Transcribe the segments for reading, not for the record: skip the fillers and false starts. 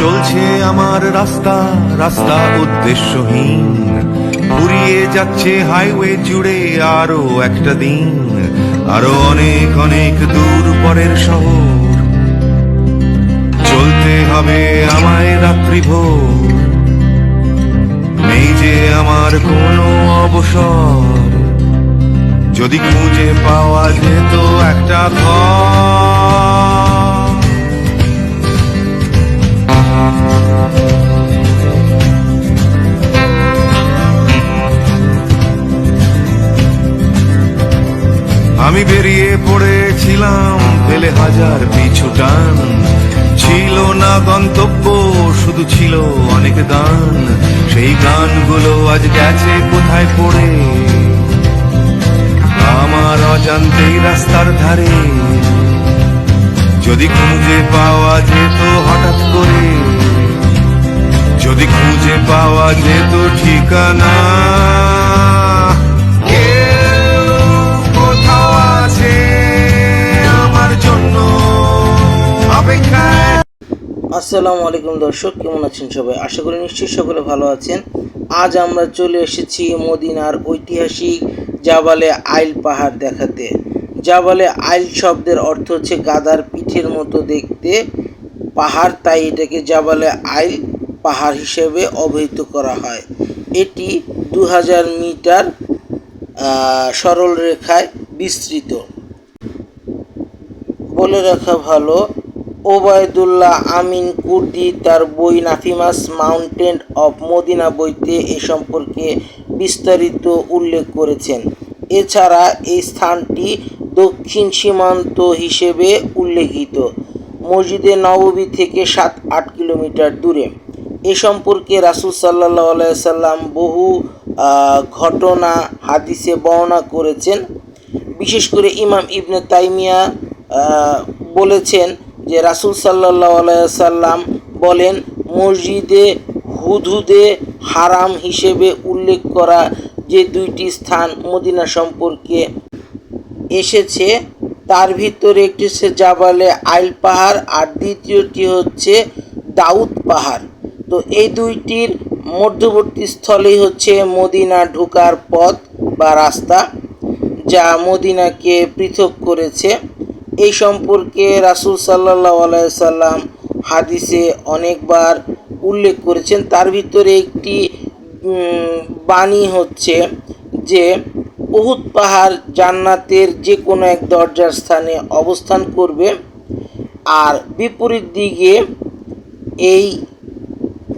চলছে আমার রাস্তা রাস্তা উদ্দেশ্যহীন, ফুরিয়ে যাচ্ছে হাইওয়ে জুড়ে আরো একটা দিন, আরো অনেক অনেক দূর পরের শহর। চলতে হবে আমায় রাত্রি ভোর, নেই যে আমার কোনো অবসর। যদি খুঁজে পাওয়া যেত একটা ঘর। আমি বেরিয়ে পড়েছিলাম ফেলে হাজার পিছু টান, ছিল না গন্তব্য শুধু ছিল অনেক গান। সেই গানগুলো আজ গেছে কোথায় পড়ে আমার অজান্তেই রাস্তার ধারে। যদি খুঁজে পাওয়া যেত হঠাৎ করে, যদি খুঁজে পাওয়া যেত ঠিকানা, কেউ কোথাও আছে আমার জন্য অপেক্ষায়। আসসালামু আলাইকুম দর্শক, কেমন আছেন সবাই? আশা করি নিশ্চয়ই সকলে ভালো আছেন। আজ আমরা চলে এসেছি মদিনার ঐতিহাসিক জাবালে আইল পাহাড় দেখাতে। জাবালে আইল শব্দের অর্থ হচ্ছে গাধার পিঠের মতো দেখতে পাহাড়, তাই এটাকে জাবালে আইল পাহাড় হিসেবে অভিহিত করা হয়। এটি 2000 মিটার সরল রেখায় বিস্তৃত। বলে রাখা ভালো, ওবায়দুল্লাহ আমিন কুর্দি তার বই নাফিমাস মাউন্টেন অফ মদিনা বইতে এ সম্পর্কে বিস্তারিত উল্লেখ করেছেন। এছাড়া এই স্থানটি দক্ষিণ সীমান্ত হিসেবে উল্লেখিত, মসজিদে নববী থেকে 7-8 কিলোমিটার দূরে। এ সম্পর্কে রাসূল সাল্লাল্লাহু আলাইহি সাল্লাম বহু ঘটনা হাদিসে বর্ণনা করেছেন। বিশেষ করে ইমাম ইবনে তাইমিয়া বলেছেন যে রাসূল সাল্লাল্লাহু আলাইহি সাল্লাম বলেন, মসজিদে হুদহুদে হারাম হিসেবে উল্লেখ করা যে দুইটি স্থান মদিনা সম্পর্কে এসেছে তার ভিতরে একটি হচ্ছে জাবালে আইল পাহাড় আর দ্বিতীয়টি হচ্ছে দাউদ পাহাড়। তো এই দুইটির মধ্যবর্তী স্থলেই হচ্ছে মদিনা ঢোকার পথ বা রাস্তা, যা মদিনাকে পৃথক করেছে। এই সম্পর্কে রাসূল সাল্লাল্লাহু আলাইহি সাল্লাম হাদিসে অনেকবার উল্লেখ করেছেন। তার ভিতরে একটি বাণী হচ্ছে যে উহুদ পাহাড় জান্নাতের যে কোনো এক দরজার স্থানে অবস্থান করবে, আর বিপরীত দিকে এই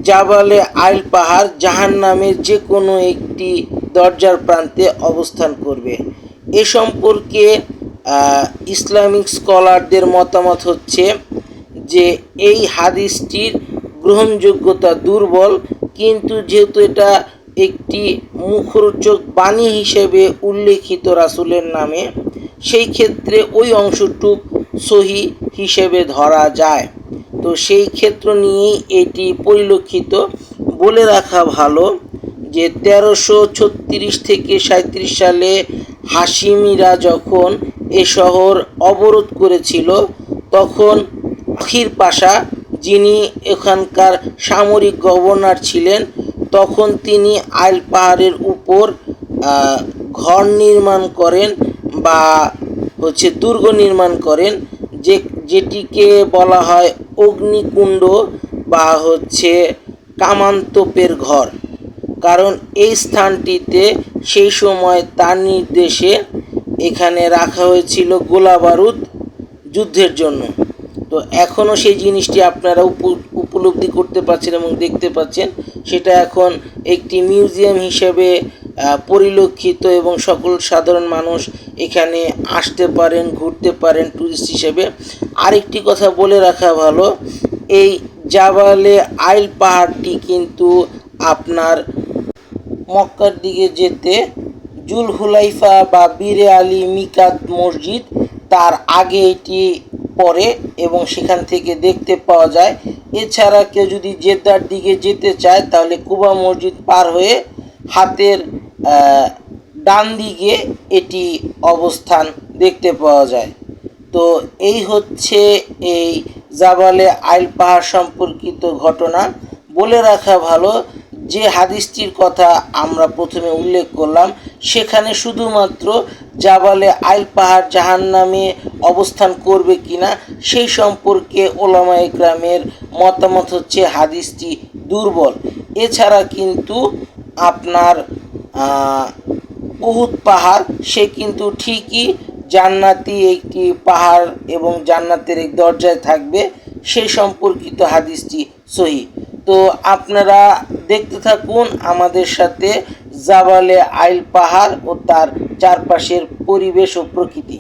জাবালে আইল পাহাড় জাহান্নামের যে কোনো একটি দরজার প্রান্তে অবস্থান করবে। এ সম্পর্কে ইসলামিক স্কলারদের মতামত হচ্ছে যে এই হাদিসটির গ্রহণযোগ্যতা দুর্বল, কিন্তু যেহেতু এটা একটি মুখরোচক বাণী হিসেবে উল্লেখিত রাসূলের নামে, সেই ক্ষেত্রে ওই অংশটুক সহি হিসেবে ধরা যায়। তো সেই ক্ষেত্র নিয়েই এটি পরিলক্ষিত। বলে রাখা ভালো যে 1336 থেকে 37 সালে হাশিমিরা যখন এ শহর অবরোধ করেছিল, তখন আখির পাশা, যিনি এখানকার সামরিক গভর্নর ছিলেন, তখন তিনি আইল পাহাড়ের উপর ঘর নির্মাণ করেন বা হচ্ছে দুর্গ নির্মাণ করেন, যেটিকে বলা হয় অগ্নিকুণ্ড বা হচ্ছে কামান্তপের ঘর। কারণ এই স্থানটিতে সেই সময় তার নির্দেশে এখানে রাখা হয়েছিল গোলা বারুদ যুদ্ধের জন্য। তো এখনও সেই জিনিসটি আপনারা উপলব্ধি করতে পারছেন এবং দেখতে পাচ্ছেন। সেটা এখন একটি মিউজিয়াম হিসেবে পরিলক্ষিত এবং সকল সাধারণ মানুষ এখানে আসতে পারেন, ঘুরতে পারেন টুরিস্ট হিসেবে। আরেকটি কথা বলে রাখা ভালো, এই জাবালে আইল পাহাড়টি কিন্তু আপনার মক্কার দিকে যেতে জুলহুলাইফা বা বীরে আলী মিকাত মসজিদ তার আগে এটি পড়ে এবং সেখান থেকে দেখতে পাওয়া যায়। এছাড়া কেউ যদি জেদ্দার দিকে যেতে চায় তাহলে কুবা মসজিদ পার হয়ে হাতের ডান দিকে এটি অবস্থান দেখতে পাওয়া যায়। তো এই হচ্ছে এই জাবালে আইল পাহাড় সম্পর্কিত ঘটনা। বলে রাখা ভালো, যে হাদিসটির কথা আমরা প্রথমে উল্লেখ করলাম সেখানে শুধুমাত্র জাবালে আইল পাহাড় জাহান্নামে অবস্থান করবে কিনা সেই সম্পর্কে ওলামায়ে কেরামের মতামত হচ্ছে হাদিসটি দুর্বল। এছাড়া কিন্তু আপনার উহুদ পাহাড় সে কিন্তু ঠিকই জান্নাতি একটি পাহাড় এবং জান্নাতের এক দরজায় থাকবে, সেই সম্পর্কিত হাদিসটি সহিহ। তো আপনারা দেখতে থাকুন আমাদের সাথে জাবালে আইল পাহাড় ও তার চারপাশের পরিবেশ ও প্রকৃতি।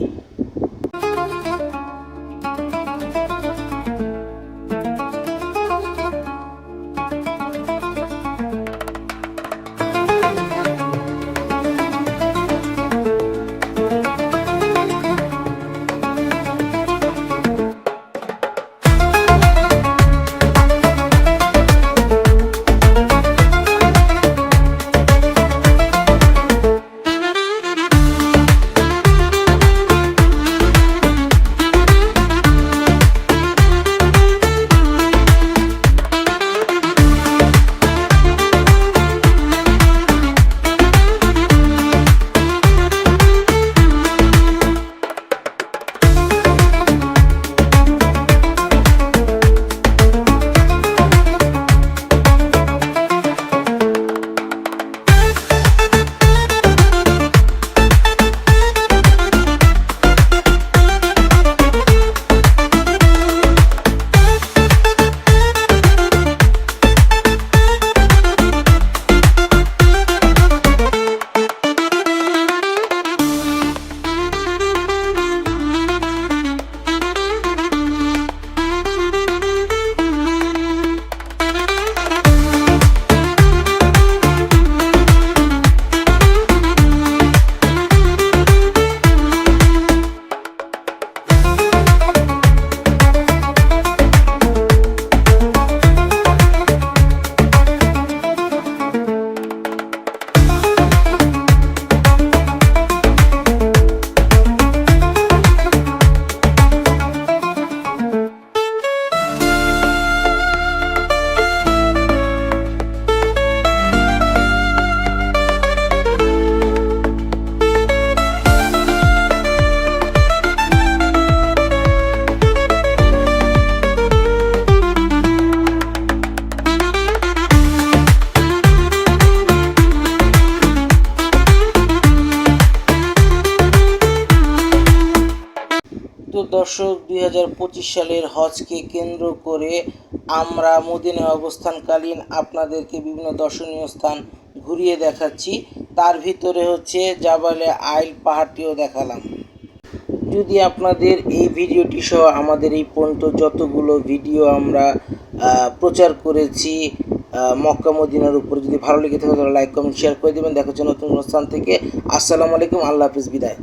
তো দর্শক, 2025 সালের হজকে কেন্দ্র করে আমরা মদিনায় অবস্থানকালীন আপনাদেরকে বিভিন্ন দর্শনীয় স্থান ঘুরিয়ে দেখাচ্ছি। তার ভিতরে হচ্ছে জাবালে আইল পাহাড়টিও দেখালাম। যদি আপনাদের এই ভিডিওটি সহ আমাদের এই পর্যন্ত যতগুলো ভিডিও আমরা প্রচার করেছি মক্কা মদিনার উপরে যদি ভালো লেগে থাকে তাহলে লাইক কমেন্ট শেয়ার করে দেবেন। দেখার জন্য নতুন স্থান থেকে আসসালামু আলাইকুম, আল্লাহ হাফিজ, বিদায়।